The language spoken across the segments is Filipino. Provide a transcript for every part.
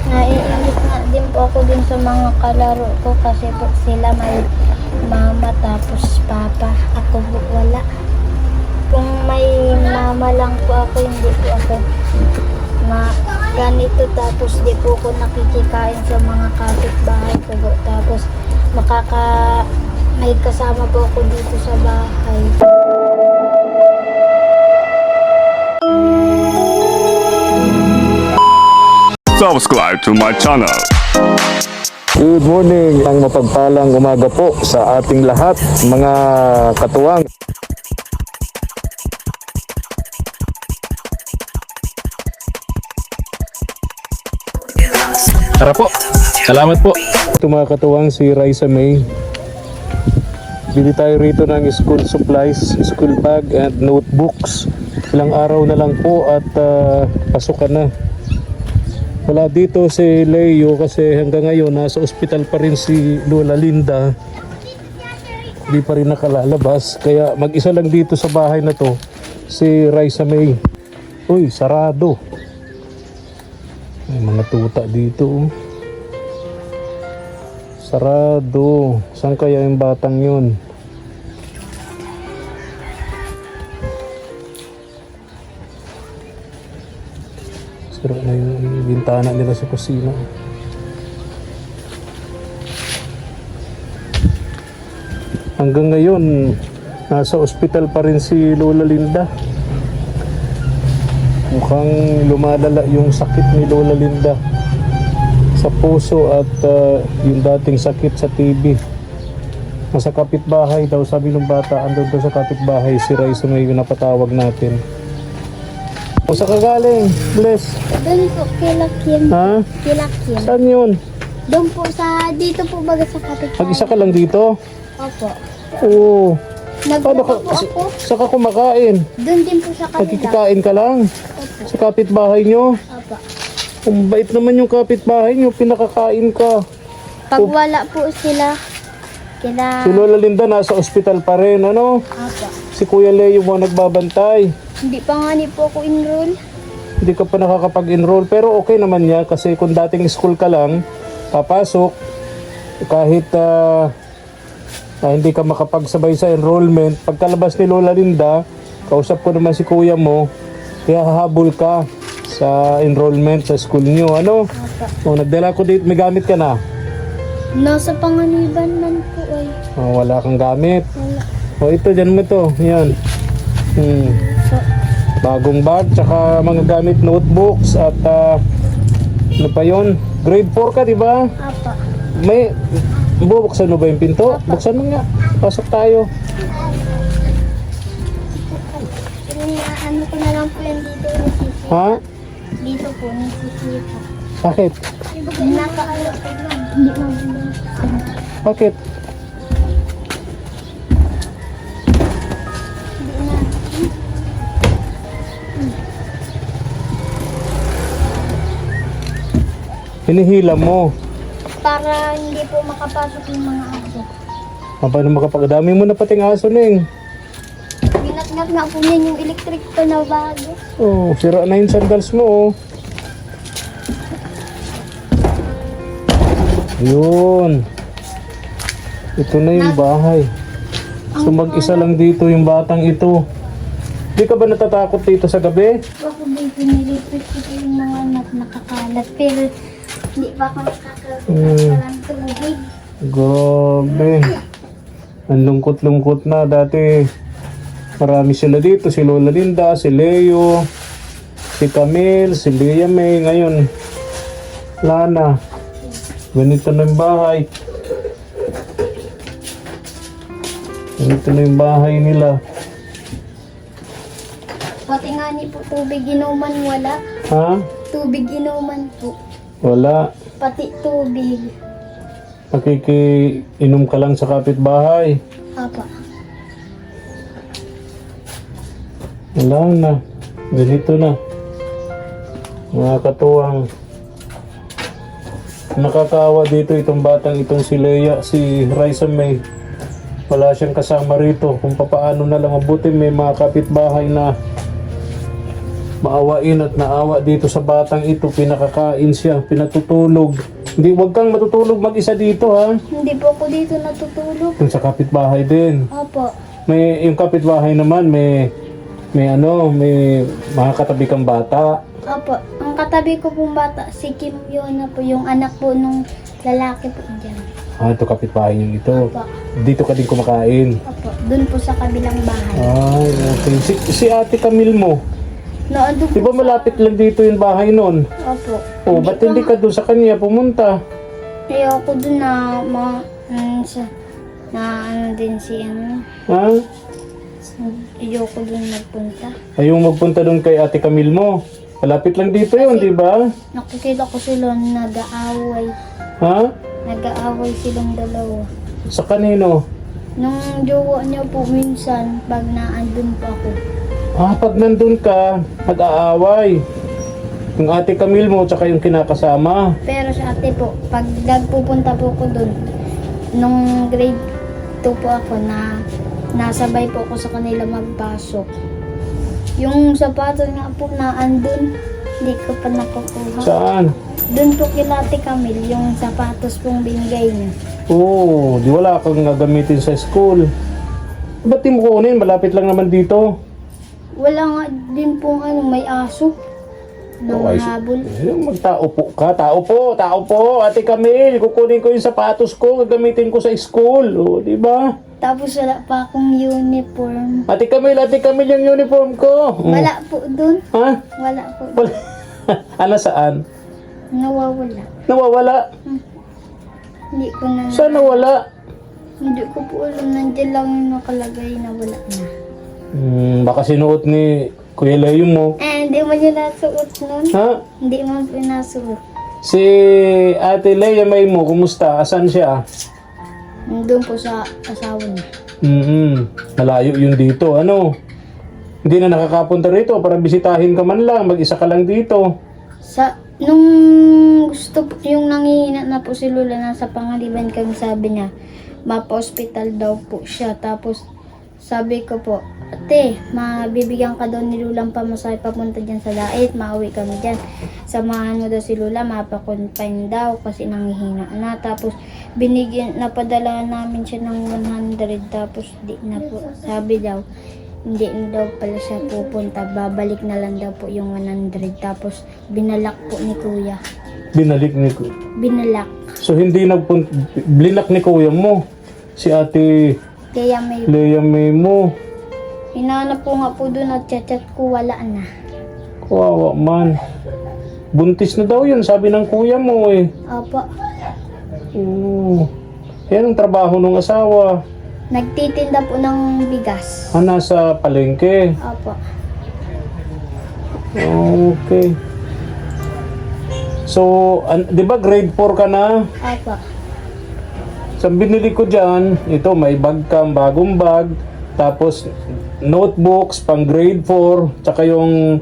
Naiinis nga din po ako din sa mga kalaro ko kasi po sila may mama tapos papa. Ako po wala. Kung may mama lang po ako, hindi po ako ganito. Tapos di po ako nakikikain sa mga kapitbahay ko po. Tapos may kasama po ako dito sa bahay. Subscribe to my channel. Good morning, ang mapagpalang umaga po sa ating lahat, mga katuwang. Tara po, salamat po. Ito mga katuwang, si Raisa May. Bili tayo rito ng school supplies, school bag and notebooks. Ilang araw na lang po at pasukan na. Wala dito si Leo kasi hanggang ngayon nasa ospital pa rin si Lola Linda. Hindi pa rin nakalalabas. Kaya mag-isa lang dito sa bahay na to si Raisa May. Uy, sarado. May mga tuta dito. Sarado. Saan kaya yung batang yun? Sira na yung bintana nila sa kusina. Hanggang ngayon, nasa ospital pa rin si Lola Linda. Mukhang lumalala yung sakit ni Lola Linda sa puso at yung dating sakit sa TB. Nasa kapitbahay daw, sabi ng bata, andun daw sa kapitbahay si Raisa May, yung napatawag natin. O saan ka galing? Bless? Doon po, Kilakyan. Ha? Kilakyan. Saan yun? Doon po dito po baga sa kapitbahay. Mag-isa ka lang dito? Opo. Oo. Nagpunta po ako. Saan ka kumakain? Doon din po sa kanila. Nagkikikain ka lang? Opo. Sa kapitbahay nyo? Opo. Ang bait naman yung kapitbahay nyo, pinakakain ka. Pag wala po sila, Si Lola Linda nasa ospital pa rin, ano? Opo. Si Kuya Leo mo nagbabantay. Hindi pa nga po ako enroll. Hindi ka pa nakakapag-enroll, pero okay naman yan kasi kung dating school ka lang, papasok, kahit hindi ka makapagsabay sa enrollment, pagkalabas ni Lola Linda, kausap ko naman si kuya mo, kaya hahabol ka sa enrollment sa school nyo, ano? O, nagdala ko dito, may gamit ka na? Nasa Panganiban man po ay. O, wala kang gamit. Wala. O, ito, dyan mo to, yan. Bagong bag, tsaka mga gamit, notebooks, at ano pa yun? Grade 4 ka, di ba? Apa. May, bubuksan mo ba yung pinto? Buksan mo nga, pasok tayo. Ano ko na lang po yan dito, nisisipa. Ha? Dito po, nisisipa. Bakit? Nakaano po lang. Hindi mabulang. Bakit? Hinihila mo. Para hindi po makapasok yung mga aso. Paano makapagdami mo na pating aso Ning? Ginat-ngat nga po niyan yung electric ko na bago. Oh, sira na yung sandals mo oh. Yun. Ito na yung bahay. So mag-isa lang dito yung batang ito. Di ka ba natatakot dito sa gabi? Ako din pinilipit ko yung mga anak nakakalat. Pero hindi pa ako nakakalat tubig. Grabe. Ang lungkot-lungkot na. Dati marami sila dito. Si Lola Linda, si Leo, si Camille, si Lea May. Ngayon, wala na. Ganito na yung bahay. Ganito na yung bahay nila. Pati nga ni po tubig inuman wala. Ha? Tubig inuman po. Wala. Pati tubig. Nakikiinom ka lang sa kapitbahay. Apa. Wala na. Ganito na. Mga katuwang. Nakakaawa dito itong batang itong si Lea, si Raisa May. Wala siyang kasama rito. Kung papaano na lang, mabuti may mga kapitbahay na maawain at naawa dito sa batang ito. Pinakakain siya, pinatutulog. Hindi, wag kang matutulog mag-isa dito ha. Hindi po ako dito natutulog. Kung sa kapitbahay din. Opo. May yung kapitbahay naman may may mga katabi kang bata. Opo. Ang katabi ko pong bata, si Kim yun na po, yung anak po nung lalaki po dyan. Ah, ito kapitbahay yung ito. Opo. Dito ka din kumakain. Opo. Doon po sa kabilang bahay. Ay, okay. Si Ate Camille mo, Noon di ba malapit lang dito yung bahay nun? Opo. Oh, ba't hindi ka doon sa kanya pumunta? Ayoko doon na ano din si ano. Ha? Ayoko doon magpunta. Ayaw magpunta doon kay Ate Camille mo. Malapit lang dito yun, di ba? Nakikita ko sila nag-aaway. Ha? Nag-aaway silang dalawa. Sa kanino? Nung jowa niya po minsan, pag naandun pa ako. Ah, pag nandun ka, nag-aaway. Yung Ate Camille mo, tsaka yung kinakasama. Pero sa ate po, pag nagpupunta po ko doon, nung grade 2 po ako na nasabay po ako sa kanila magpasok. Yung sapatos nga po na andun, hindi ko pa nakukuha. Saan? Doon po kila Ate Camille, yung sapatos pong binigay niya. Oo, di wala kang gagamitin sa school. Ba't di mo kunin? Malapit lang naman dito. Wala nga din pong ano, may aso na Okay, mahabol. Magtao po ka. Tao po. Ate Camille, kukunin ko yung sapatos ko, gagamitin ko sa school. O, di ba? Tapos wala pa akong uniform. Ate Camille yung uniform ko. Wala po doon. Ha? Wala po. Wala. Ano saan? Nawawala. Nawawala? Hindi ko na. Saan nawala? Hindi ko po alam. Nandiyan lang yung nakalagay na wala na. Baka sinuot ni Kuya Leo mo. Hindi mo niya nasuot nun. Ha? Hindi mo pinasuot. Si Ate Leia May mo, kumusta? Asan siya? Doon po sa asawa niya. Malayo yun dito. Ano? Hindi na nakakapunta rito para bisitahin ka man lang. Mag-isa ka lang dito. Nung gusto po, yung nangihina na po si Lola, nasa pangaliban kami, sabi niya, mapa-hospital daw po siya. Tapos, sabi ko po, ate, mabibigyan ka daw ni Lola ang pamasahe papunta dyan sa Dait, mauwi kami dyan. Samahan mo daw si Lola, mapa-confine daw kasi nangihina na. Tapos, napadala namin siya ng 100, tapos di na po. Sabi daw, hindi na daw pala siya pupunta, babalik na lang daw po yung 100. Tapos, binalak po ni Kuya. Binalik ni Kuya. Binalak. So, hindi blinak ni Kuya mo. Si Ate Kaya may Leia May mo. hinahanap ko nga po doon at chat ko, wala na. Kawawa man. Buntis na daw yun, sabi ng kuya mo eh. Opo. Oo. Yan ang trabaho ng asawa. Nagtitinda po ng bigas. Nasa palengke. Opo. Okay. So, di ba grade 4 ka na? Opo. Sa binili ko dyan, ito may bag kang bagong bag, tapos notebooks pang grade 4, tsaka yung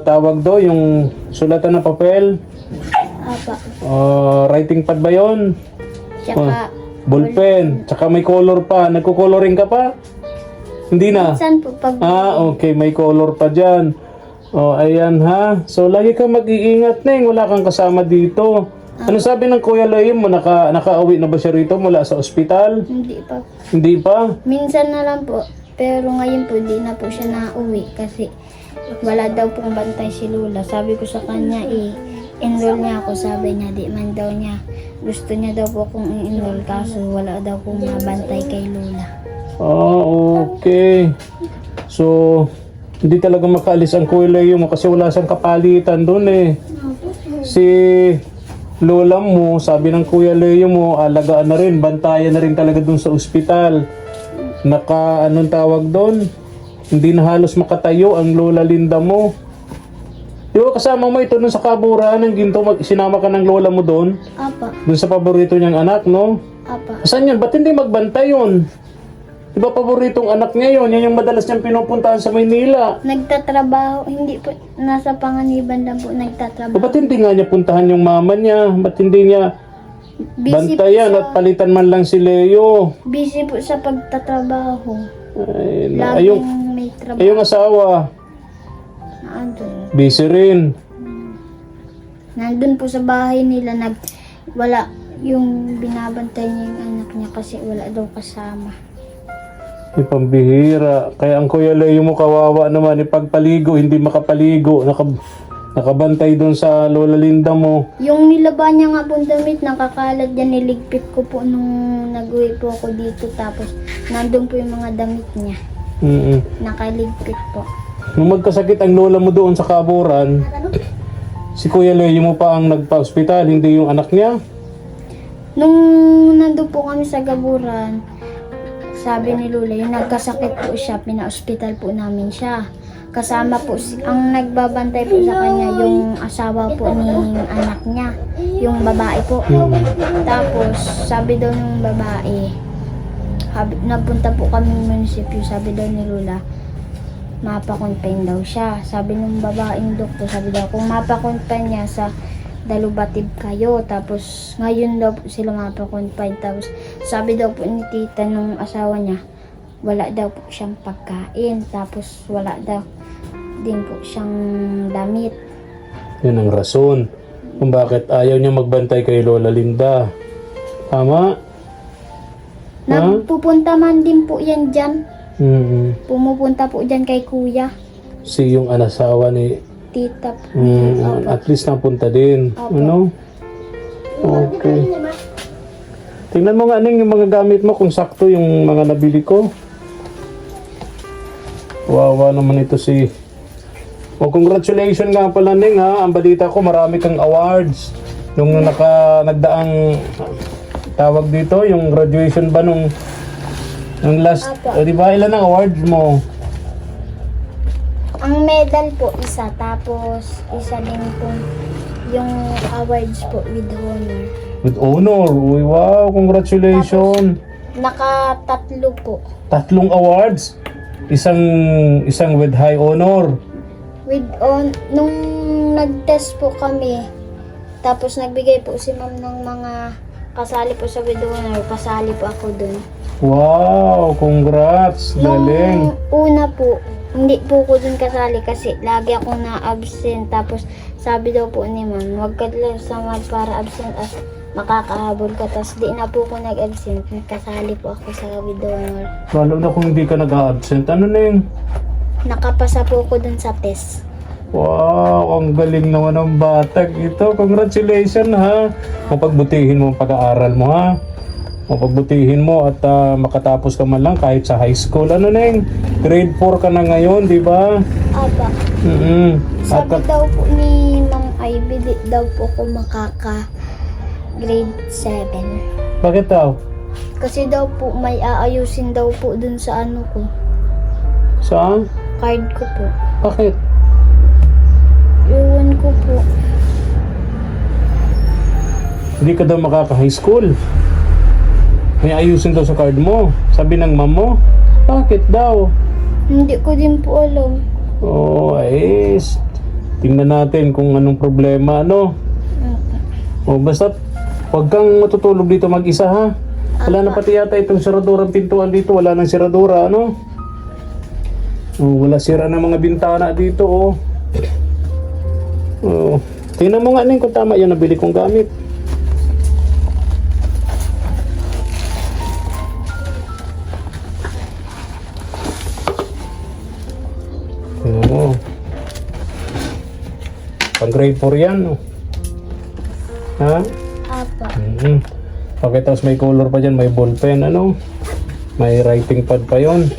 tawag do, yung sulatan na papel. Opo. Writing pad ba yun? Tsaka, Ballpen, tsaka may color pa. Nagko-coloring ka pa? Hindi na? saan po pag... Okay, may color pa dyan. Ayan ha. So, lagi kang mag-iingat na wala kang kasama dito. Ano sabi ng Kuya Leo mo? Nakauwi na ba siya rito mula sa ospital? Hindi pa. Hindi pa? Minsan na lang po. Pero ngayon po, di na po siya nauwi kasi wala daw pong bantay si Lola. Sabi ko sa kanya, enroll niya ako. Sabi niya, di man daw niya. Gusto niya daw po akong i-enroll kaso wala daw pong mabantay kay Lola. Okay. So, hindi talaga makaalis ang Kuya Leo mo kasi wala siyang kapalitan doon eh. Si Lola mo, sabi ng Kuya Leo mo, alagaan na rin, bantayan na rin talaga doon sa ospital. Anong tawag doon? Hindi na halos makatayo ang Lola Linda mo. Di ba kasama mo ito doon sa kaburan ng ginto, sinama ka ng Lola mo doon? Apa. Doon sa paborito niyang anak, no? Apa. Saan yan? Ba't hindi magbantay yun? Di ba paboritong anak niya yun? Yan yung madalas niyang pinupuntahan sa Maynila. Nagtatrabaho, hindi po, nasa panganiban lang po O nagtatrabaho. ba't hindi nga niya puntahan yung mama niya? Ba't hindi niya bantayan at palitan man lang si Leo? Busy po sa pagtatrabaho. Ay, Laging yung may trabaho. asawa, Andun. Busy rin. Nandun po sa bahay nila, wala yung binabantay niya yung anak niya kasi wala daw kasama. May pambihira. Kaya ang Kuya Leo mo kawawa naman, ipagpaligo, hindi makapaligo. Nakabantay doon sa Lola Linda mo. Yung nilaban niya nga pong damit, nakakalat yan, niligpit ko po nung nag-uwi po ako dito. Tapos, nandun po yung mga damit niya. Nakaligpit po. Nung magkasakit ang lola mo doon sa Kaburan, si Kuya Leo mo pa ang nagpa-hospital, hindi yung anak niya. Nung nandun po kami sa Gaburan, sabi ni Lola, yung nagkasakit po siya, pina-hospital po namin siya. Kasama po, ang nagbabantay po sa kanya, yung asawa po ni anak niya, yung babae po. Tapos, sabi daw ng babae, napunta po kami ng munisipyo, sabi daw ni Lola, mapakonfine daw siya. Sabi ng babaeng doktor, sabi daw, kung mapakonfine niya sa Dalubatib kayo, tapos ngayon daw po sila mapakonfine. Tapos sabi daw po ni tita nung asawa niya, wala daw po siyang pagkain, tapos wala daw din po siyang damit. Yun ang rason kung bakit ayaw niya magbantay kay Lola Linda. Tama? Nagpupunta man din po yan dyan. Pumupunta po dyan kay kuya, Si yung anasawa ni tita po. at least napunta din. Opo. Ano? Okay. Tingnan mo nga Ning, yung mga gamit mo kung sakto yung mga nabili ko. Wawa naman ito si... Oh, congratulations nga pala Ning ha. Ang balita ko marami kang awards. Nung nagdaang tawag dito, yung graduation ba nung last... Opo. di ba ilan ang awards mo? Ang medal po isa, tapos isa din po yung awards po with honor. With honor. Uy, wow, congratulations. Nakatatlo po. 3 awards. Isang with high honor. Nung nag-test po kami, tapos nagbigay po si ma'am ng mga kasali po sa with honor, kasali po ako dun. Wow, congrats. Galing. Nung una po, hindi po ko dun kasali kasi lagi akong na-absent. Tapos sabi daw po ni ma'am, huwag ka lang samad para absent at makakahabol ka. Tapos di na po ko nag-absent. Kasali po ako sa with honor. Lalo na kung hindi ka nag-absent. Ano Ning? Nakapasa po ko dun sa test. Wow, ang galing naman ng batag ito. Congratulations ha. Mapagbutihin mo ang pag-aaral mo ha. Mapagbutihin mo at makatapos ka man lang kahit sa high school. Ano Ning? Grade 4 ka na ngayon, di ba? Aba. Sabi daw po ni Ma'am Ivy, di daw po ko makaka grade 7. Bakit daw? Kasi daw po may aayusin daw po dun sa ano ko, Saan? card ko po. Bakit? Iwan ko po. Hindi ka daw makaka-high school. May ayusin daw sa card mo. Sabi ng mom mo. Bakit daw? Hindi ko din po alam. Oh, tingnan natin kung anong problema, ano? Oh, basta huwag kang matutulog dito mag-isa, ha? Wala na pati yata itong siradurang pintuan dito. Wala nang siradura, ano? Oh, wala sira na mga bintana dito, oh. Oh. Tingnan mo nga Ning kung tama yung nabili kong gamit. Tingnan mo. Pang grade 4 yan, no? Ha? Apa. Okay, tapos may color pa dyan, may ballpen, ano? May writing pad pa yon.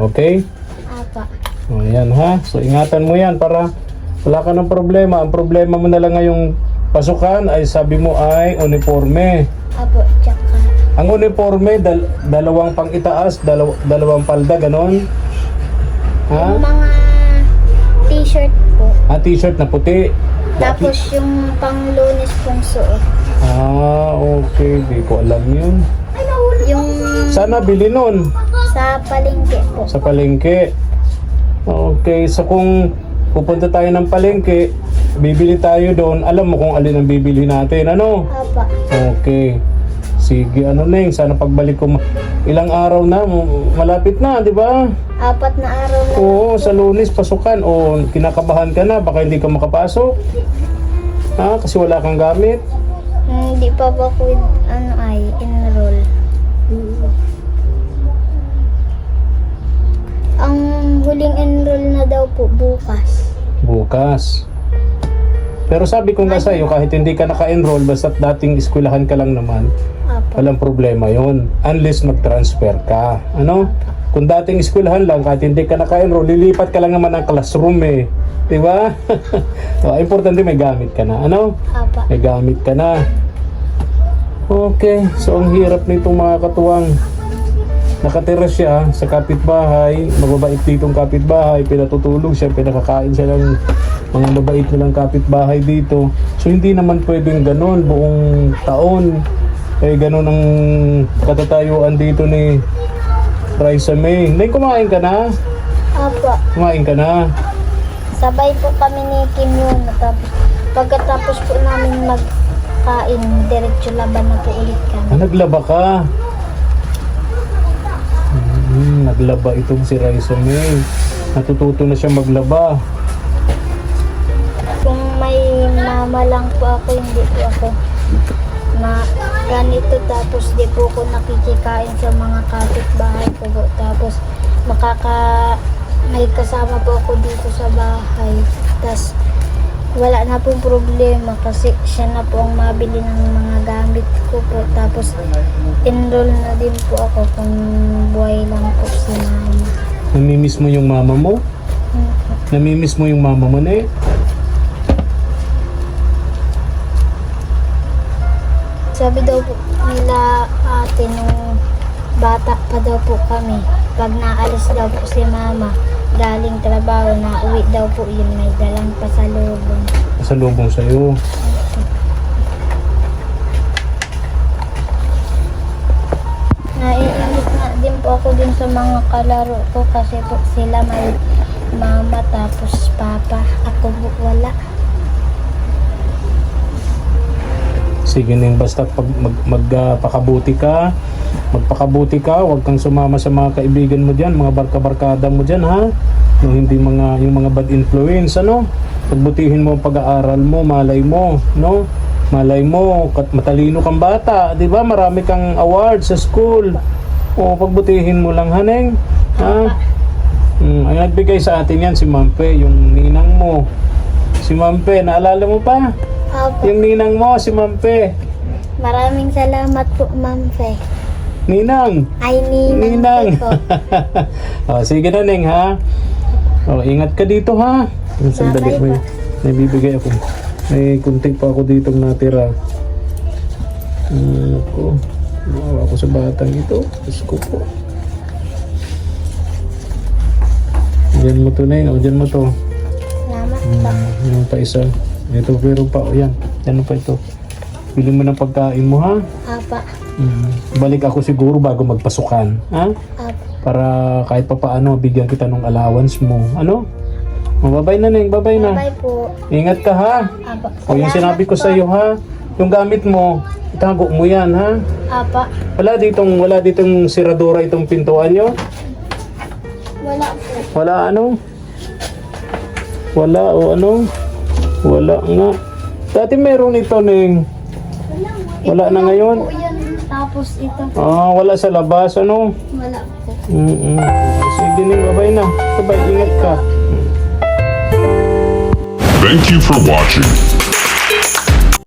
Okay? Apa. O yan ha. So ingatan mo yan para wala ka ng problema. Ang problema mo na lang ngayong pasukan ay sabi mo ay uniforme. Apo, tsaka Ang uniforme, dalawang pang itaas, dalawang palda, ganon. Ha? yung mga t-shirt po. T-shirt na puti. Tapos yung pang Lunes pong suot. Okay. Di ko alam yun. Yung Sana bili nun. sa palengke po. Sa palengke. Okay, so kung pupunta tayo ng palengke, Bibili tayo doon. Alam mo kung alin ang bibili natin, ano? Apa. Okay. Sige, ano Neng, sana pagbalik ko, ilang araw na, malapit na, di ba? 4 na araw na. Oo, sa Lunes, pasukan. O, kinakabahan ka na, baka hindi ka makapasok. Ha? Kasi wala kang gamit. Hindi pa po ako enroll. Ang huling enroll na daw po bukas. Bukas. Pero sabi ko nga sa'yo, kahit hindi ka naka-enroll, basta dating eskwelahan ka lang naman, Apa. walang problema yon, unless mag-transfer ka. Ano? Kung dating eskwelahan lang, kahit hindi ka naka-enroll, lilipat ka lang naman ng classroom eh. Diba? So, importante may gamit ka na. Ano? Apa. May gamit ka na. Okay. So, ang hirap nitong mga katuwang. Nakatira siya sa kapitbahay, mababait ditong kapitbahay, pinatutulog siya, pinakakain siya ng mga mabait nilang kapitbahay dito. So hindi naman pwedeng ganon buong taon. Eh ganon ang katatayuan dito ni Raisa May. Nay, kumain ka na? Apa. Kumain ka na? Sabay po kami ni Kim yun. Pagkatapos po namin magkain, diretso laban na po ulit kami. Naglaba ka? Naglaba itong si Raisa May. Natututo na siya maglaba. Kung may mama lang po ako, hindi po ako ganito. Tapos di po ako nakikikain sa mga kapitbahay ko po. Tapos may kasama po ako dito sa bahay. Tapos wala na pong problema kasi siya na po ang mabili ng mga gamit ko po. Tapos enroll na din po ako kung buhay lang po si mama. Namimiss mo yung mama mo? Namimiss mo yung mama mo na eh? Sabi daw po nila ate nung bata pa daw po kami, pag naalis daw po si mama galing trabaho, na uwi daw po yun, may dalang pasalubong. Pasalubong sa'yo. Naiinis na din po ako din sa mga kalaro ko kasi po sila may mama tapos papa, ako po wala. Sige Neng, basta pag magpakabuti ka, huwag kang sumama sa mga kaibigan mo diyan, mga barka-barkada mo diyan, ha? No, hindi yung mga bad influence, ano? Pagbutihin mo ang pag-aaral mo, malay mo, no? Malay mo, matalino kang bata, 'di ba? Marami kang award sa school. O pagbutihin mo lang, Haneng, ha? Ay nagbigay sa atin yan si Mampe, yung ninang mo. Si Mampe, naalala mo pa? Opo. Yung ninang mo, si Mampe. Maraming salamat po, Ma'am Fe. Ninang. Ay, ninang po. O, sige na, Neng, ha? O, ingat ka dito, ha? Sandali, may bibigay ako. May kunting pa ako dito natira. Ako. Mawa ako sa batang ito. Diyos ko po. Diyan mo to, Neng. O, diyan mo to. Salamat po. Yan pa isa. Ito, pero pa. O, yan. Yan pa ito. Pili mo ng pagkain mo, ha? Apa. Balik ako siguro bago magpasukan, ha? Apa. Para kahit pa paano bigyan kita ng allowance mo. Ano? O, bye-bye na, Neng. Bye-bye na. Bye po. Ingat ka, ha? Apa. O, yung sinabi ko sa iyo, ha? Yung gamit mo, itago mo yan, ha? Apa. Wala ditong siradura itong pintuan nyo? Wala po. Wala ano? Wala o ano? Wala nga. Dati meron ito, Neng. Wala na ngayon? Po yan. Tapos ito. Wala sa labas, ano? Wala po. Sige, Neng, bye-bye na. Bye-bye, ingat ka. Thank you for watching.